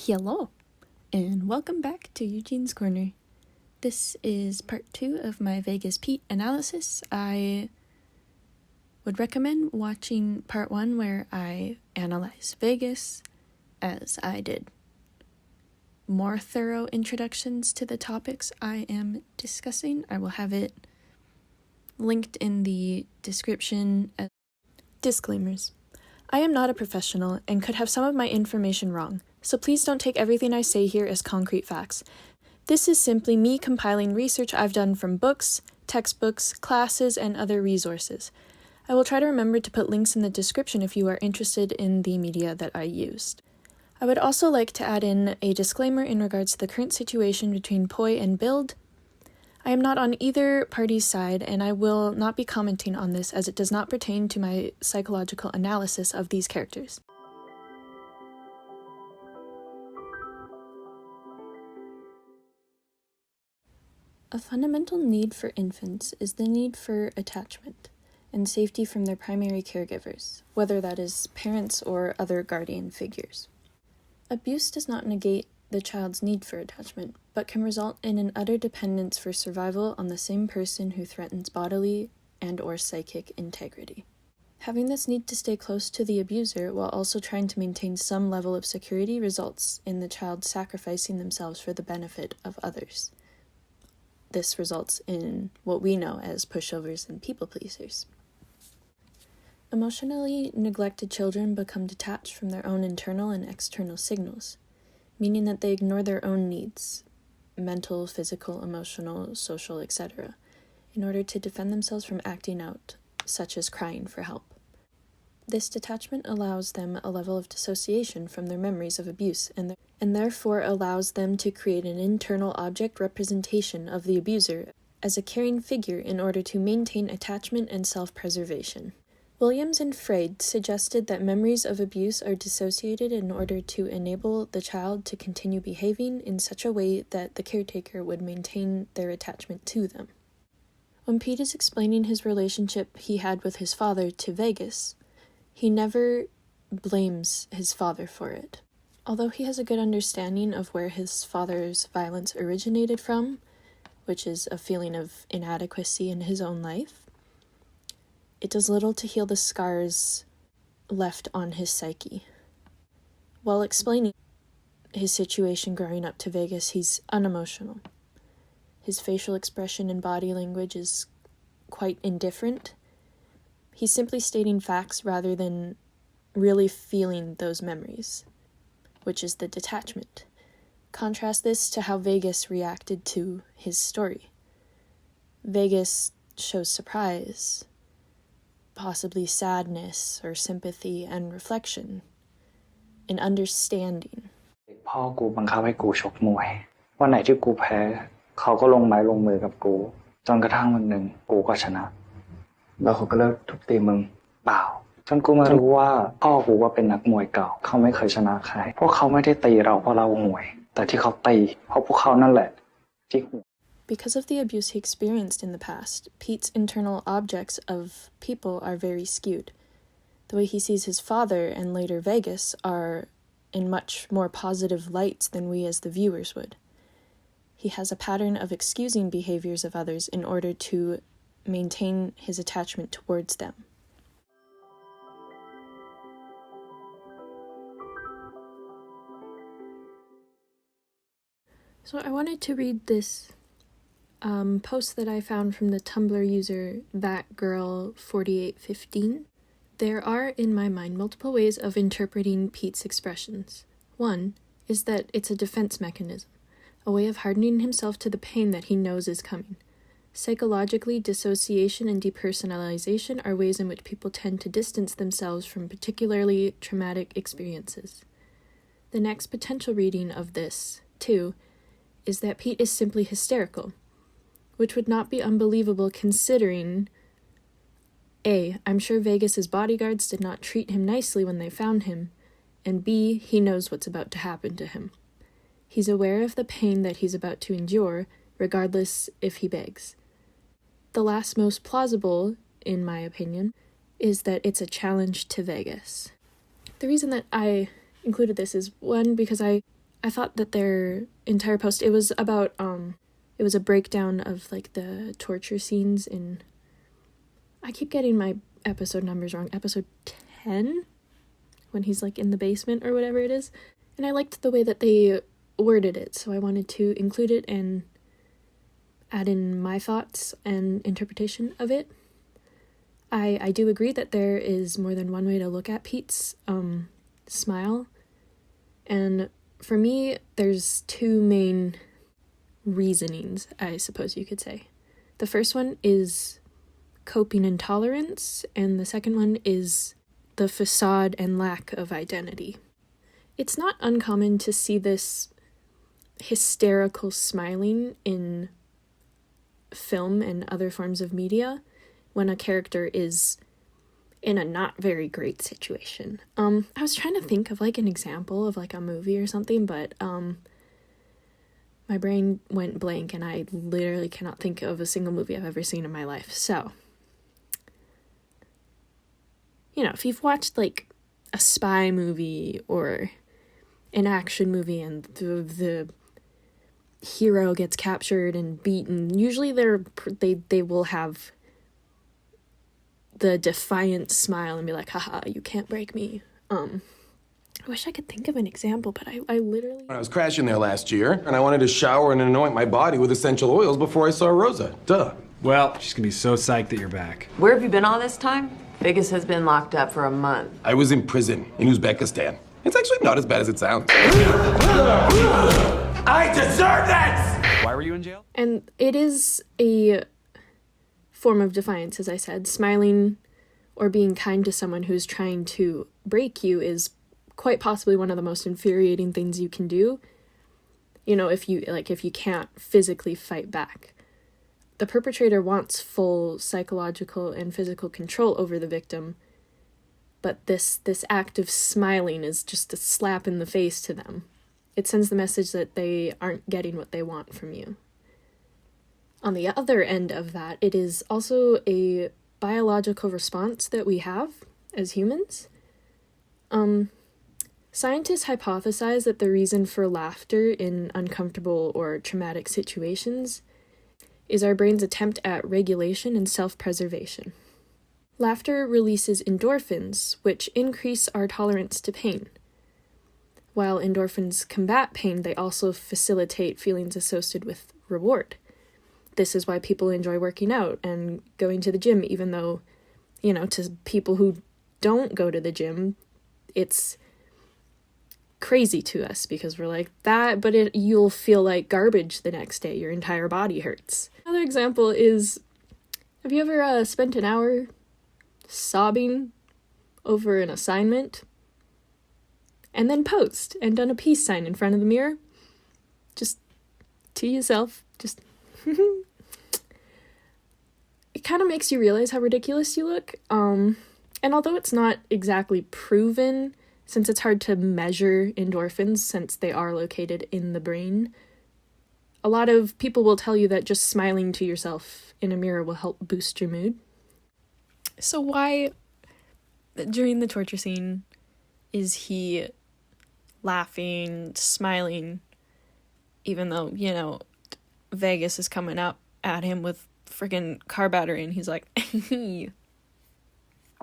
Hello, and welcome back to Eugene's Corner. This is part 2 of my Vegas Pete analysis. I would recommend watching part 1 where I analyze Vegas, as I did more thorough introductions to the topics I am discussing. I will have it linked in the description. Disclaimers. I am not a professional and could have some of my information wrong, so please don't take everything I say here as concrete facts. This is simply me compiling research I've done from books, textbooks, classes, and other resources. I will try to remember to put links in the description if you are interested in the media that I used. I would also like to add in a disclaimer in regards to the current situation between Poi and Bild. I am not on either party's side, and I will not be commenting on this as it does not pertain to my psychological analysis of these characters. A fundamental need for infants is the need for attachment and safety from their primary caregivers, whether that is parents or other guardian figures. Abuse does not negate the child's need for attachment, but can result in an utter dependence for survival on the same person who threatens bodily and/or psychic integrity. Having this need to stay close to the abuser while also trying to maintain some level of security results in the child sacrificing themselves for the benefit of others. This results in what we know as pushovers and people pleasers. Emotionally neglected children become detached from their own internal and external signals, meaning that they ignore their own needs, mental, physical, emotional, social, etc., in order to defend themselves from acting out, such as crying for help. This detachment allows them a level of dissociation from their memories of abuse and therefore allows them to create an internal object representation of the abuser as a caring figure in order to maintain attachment and self-preservation. Williams and Freud suggested that memories of abuse are dissociated in order to enable the child to continue behaving in such a way that the caretaker would maintain their attachment to them. When Pete is explaining his relationship he had with his father to Vegas, he never blames his father for it. Although he has a good understanding of where his father's violence originated from, which is a feeling of inadequacy in his own life, it does little to heal the scars left on his psyche. While explaining his situation growing up to Vegas, he's unemotional. His facial expression and body language is quite indifferent. He's simply stating facts rather than really feeling those memories, which is the detachment. Contrast this to how Vegas reacted to his story. Vegas shows surprise, possibly sadness or sympathy and reflection, and understanding. พ่อกูบังคับให้กูชกมวยวันไหนที่กูแพ้เขาก็ลงไม้ลงมือกับกูจนกระทั่งวันหนึ่งกูก็ชนะแล้วเขาก็เลิกทุบตีมึงเปล่าจนกูมารู้ว่าพ่อกูก็เป็นนักมวยเก่าเขาไม่เคยชนะใครพวกเขาไม่ได้ตีเราเพราะเราห่วยแต่ที่เขาตีเพราะพวกเขานั่นแหละที่ห่วย Because of the abuse he experienced in the past, Pete's internal objects of people are very skewed. The way he sees his father and later Vegas are in much more positive lights than we as the viewers would. He has a pattern of excusing behaviors of others in order to maintain his attachment towards them. So I wanted to read this post that I found from the Tumblr user thatgirl4815. There are, in my mind, multiple ways of interpreting Pete's expressions. One is that it's a defense mechanism, a way of hardening himself to the pain that he knows is coming. Psychologically, dissociation and depersonalization are ways in which people tend to distance themselves from particularly traumatic experiences. The next potential reading of this, too, is that Pete is simply hysterical, which would not be unbelievable considering A, I'm sure Vegas's bodyguards did not treat him nicely when they found him, and B, he knows what's about to happen to him. He's aware of the pain that he's about to endure, regardless if he begs. The last most plausible, in my opinion, is that it's a challenge to Vegas. The reason that I included this is, one, because I I thought that their entire post, it was about, it was a breakdown of, like, the torture scenes in, I keep getting my episode numbers wrong, episode 10, when he's, like, in the basement or whatever it is. And I liked the way that they worded it, so I wanted to include it and add in my thoughts and interpretation of it. I do agree that there is more than one way to look at Pete's smile, and for me, there's two main reasonings, I suppose you could say. The first one is coping intolerance, and the second one is the facade and lack of identity. It's not uncommon to see this hysterical smiling in film and other forms of media when a character is in a not very great situation. I was trying to think of, like, an example of, like, a movie or something, but my brain went blank and I literally cannot think of a single movie I've ever seen in my life. So, you know, if you've watched, like, a spy movie or an action movie and the hero gets captured and beaten, usually they will have the defiant smile and be like, haha, you can't break me. I wish I could think of an example, but I literally... I was crashing there last year, and I wanted to shower and anoint my body with essential oils before I saw Rosa. Duh. Well, she's gonna be so psyched that you're back. Where have you been all this time? Vegas has been locked up for a month. I was in prison in Uzbekistan. It's actually not as bad as it sounds. I deserve this! Why were you in jail? And it is a form of defiance, as I said. Smiling or being kind to someone who's trying to break you is quite possibly one of the most infuriating things you can do. You know, if you can't physically fight back. The perpetrator wants full psychological and physical control over the victim, but this act of smiling is just a slap in the face to them. It sends the message that they aren't getting what they want from you. On the other end of that, it is also a biological response that we have as humans. Scientists hypothesize that the reason for laughter in uncomfortable or traumatic situations is our brain's attempt at regulation and self-preservation. Laughter releases endorphins, which increase our tolerance to pain. While endorphins combat pain, they also facilitate feelings associated with reward. This is why people enjoy working out and going to the gym, even though, you know, to people who don't go to the gym, it's crazy to us because we're like, that, but you'll feel like garbage the next day. Your entire body hurts. Another example is, have you ever spent an hour sobbing over an assignment and then posed and done a peace sign in front of the mirror? Just to yourself, just... It kind of makes you realize how ridiculous you look. And although it's not exactly proven, since it's hard to measure endorphins since they are located in the brain, a lot of people will tell you that just smiling to yourself in a mirror will help boost your mood. So why, during the torture scene, is he laughing, smiling, even though, you know, Vegas is coming up at him with freaking car battery and he's like,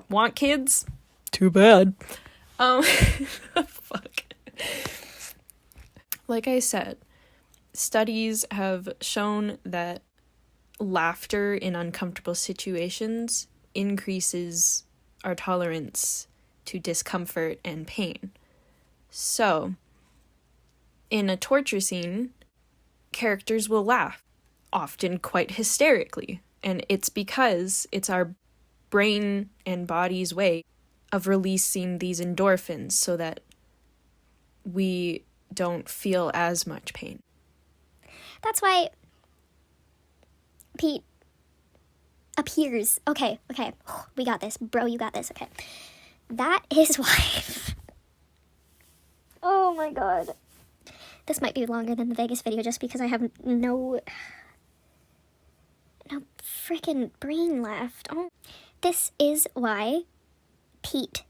want kids? Too bad. Fuck. Like I said, studies have shown that laughter in uncomfortable situations increases our tolerance to discomfort and pain. So, in a torture scene, characters will laugh, often quite hysterically, and it's because it's our brain and body's way of releasing these endorphins so that we don't feel as much pain. That's why Pete appears. Okay, we got this. Bro, you got this, okay. That is why... Oh my god. This might be longer than the Vegas video just because I have no freaking brain left. Oh. This is why Pete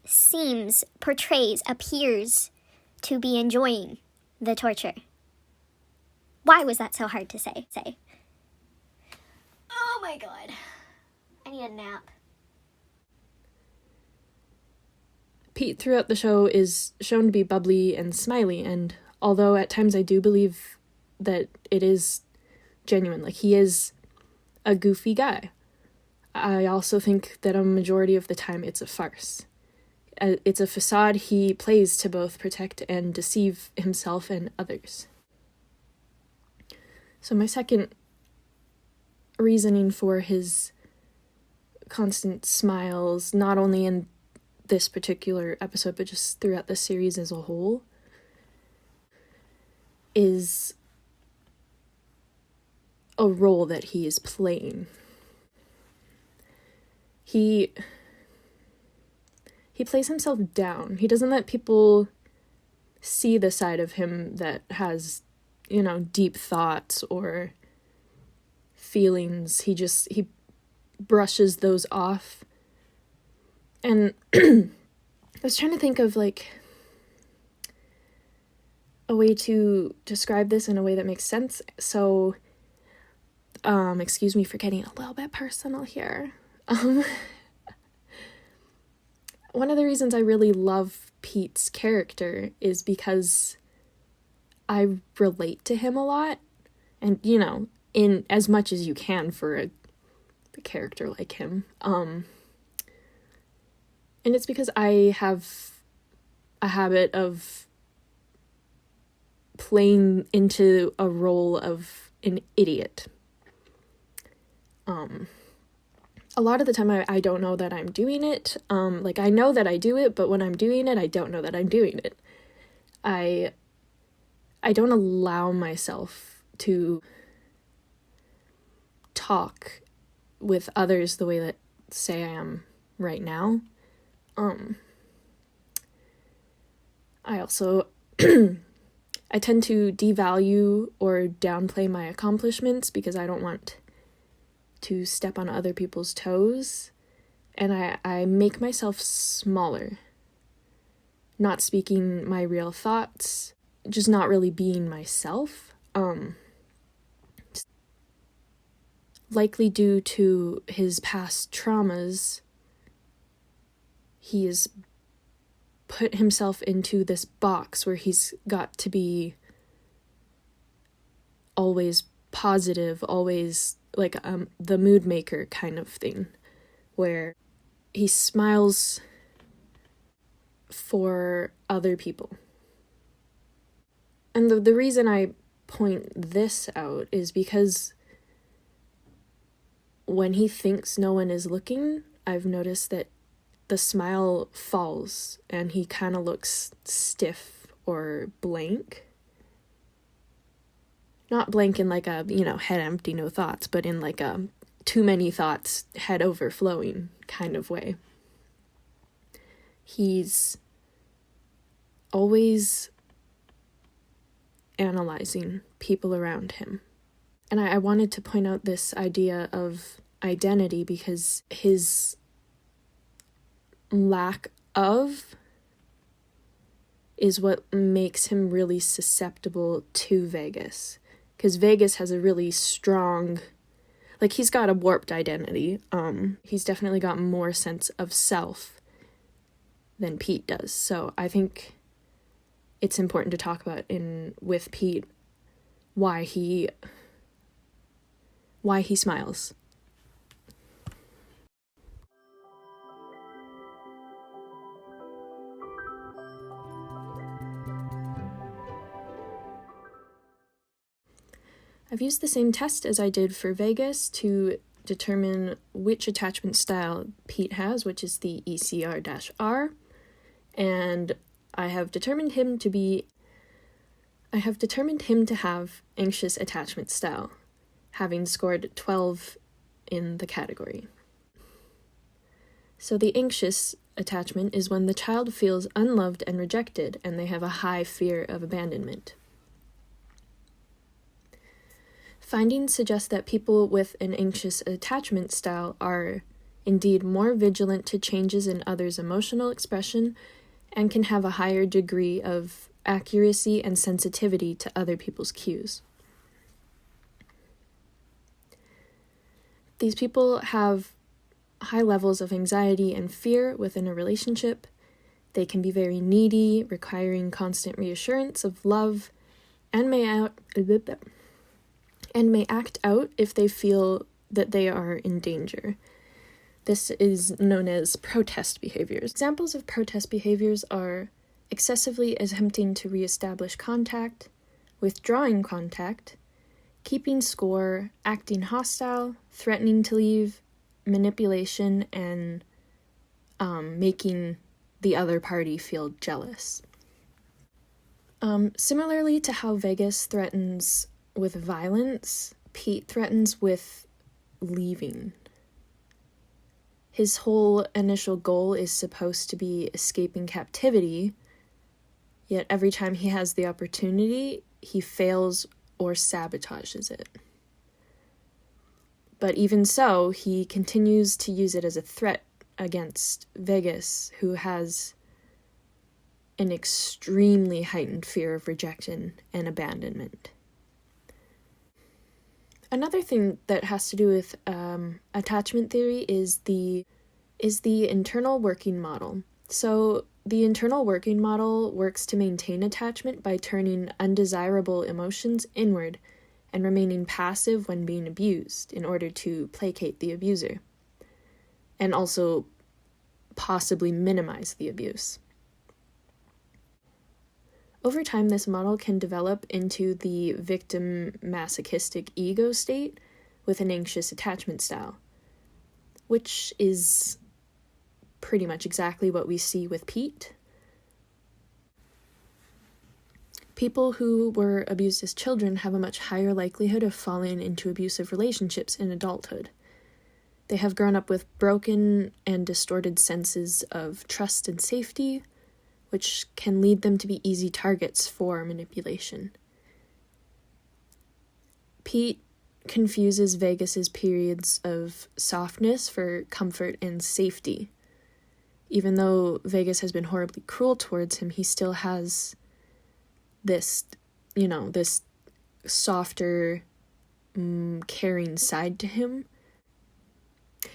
appears to be enjoying the torture. Why was that so hard to say? Oh my god. I need a nap. Pete throughout the show is shown to be bubbly and smiley, and although at times I do believe that it is genuine, like he is a goofy guy, I also think that a majority of the time it's a farce. It's a facade he plays to both protect and deceive himself and others. So my second reasoning for his constant smiles, not only in this particular episode, but just throughout the series as a whole, is a role that he is playing. He plays himself down. He doesn't let people see the side of him that has, deep thoughts or feelings. He brushes those off. And I was trying to think of like a way to describe this in a way that makes sense. So, excuse me for getting a little bit personal here. One of the reasons I really love Pete's character is because I relate to him a lot. And, in as much as you can for a character like him. And it's because I have a habit of playing into a role of an idiot. A lot of the time I don't know that I'm doing it. I know that I do it, but when I'm doing it, I don't know that I'm doing it. I don't allow myself to talk with others the way that, say, I am right now. I also, I tend to devalue or downplay my accomplishments because I don't want to step on other people's toes, and I make myself smaller, not speaking my real thoughts, just not really being myself, likely due to his past traumas. He has put himself into this box where he's got to be always positive, always like the mood maker kind of thing, where he smiles for other people. And the reason I point this out is because when he thinks no one is looking, I've noticed that the smile falls and he kind of looks stiff or blank. Not blank in like a, head empty, no thoughts, but in like a too many thoughts, head overflowing kind of way. He's always analyzing people around him. And I wanted to point out this idea of identity because his lack of is what makes him really susceptible to Vegas. Because Vegas has a really strong, he's got a warped identity. He's definitely got more sense of self than Pete does. So I think it's important to talk about with Pete why he smiles. I've used the same test as I did for Vegas to determine which attachment style Pete has, which is the ECR-R, and I have determined him to have anxious attachment style, having scored 12 in the category. So the anxious attachment is when the child feels unloved and rejected, and they have a high fear of abandonment. Findings suggest that people with an anxious attachment style are indeed more vigilant to changes in others' emotional expression and can have a higher degree of accuracy and sensitivity to other people's cues. These people have high levels of anxiety and fear within a relationship. They can be very needy, requiring constant reassurance of love, and may act out if they feel that they are in danger. This is known as protest behaviors. Examples of protest behaviors are excessively attempting to reestablish contact, withdrawing contact, keeping score, acting hostile, threatening to leave, manipulation, and making the other party feel jealous. Similarly to how Vegas threatens with violence, Pete threatens with leaving. His whole initial goal is supposed to be escaping captivity, yet every time he has the opportunity, he fails or sabotages it. But even so, he continues to use it as a threat against Vegas, who has an extremely heightened fear of rejection and abandonment. Another thing that has to do with attachment theory is the internal working model. So the internal working model works to maintain attachment by turning undesirable emotions inward and remaining passive when being abused in order to placate the abuser, and also possibly minimize the abuse. Over time, this model can develop into the victim masochistic ego state with an anxious attachment style, which is pretty much exactly what we see with Pete. People who were abused as children have a much higher likelihood of falling into abusive relationships in adulthood. They have grown up with broken and distorted senses of trust and safety, which can lead them to be easy targets for manipulation. Pete confuses Vegas's periods of softness for comfort and safety. Even though Vegas has been horribly cruel towards him, he still has this softer, caring side to him.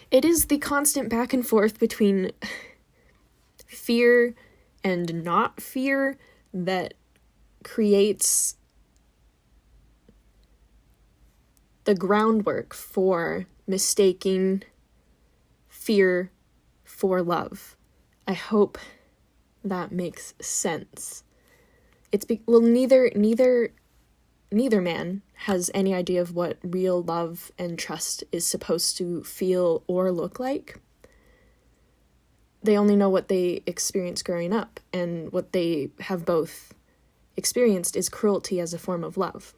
It is the constant back and forth between fear and not fear that creates the groundwork for mistaking fear for love. I hope that makes sense. Neither man has any idea of what real love and trust is supposed to feel or look like. They only know what they experienced growing up, and what they have both experienced is cruelty as a form of love.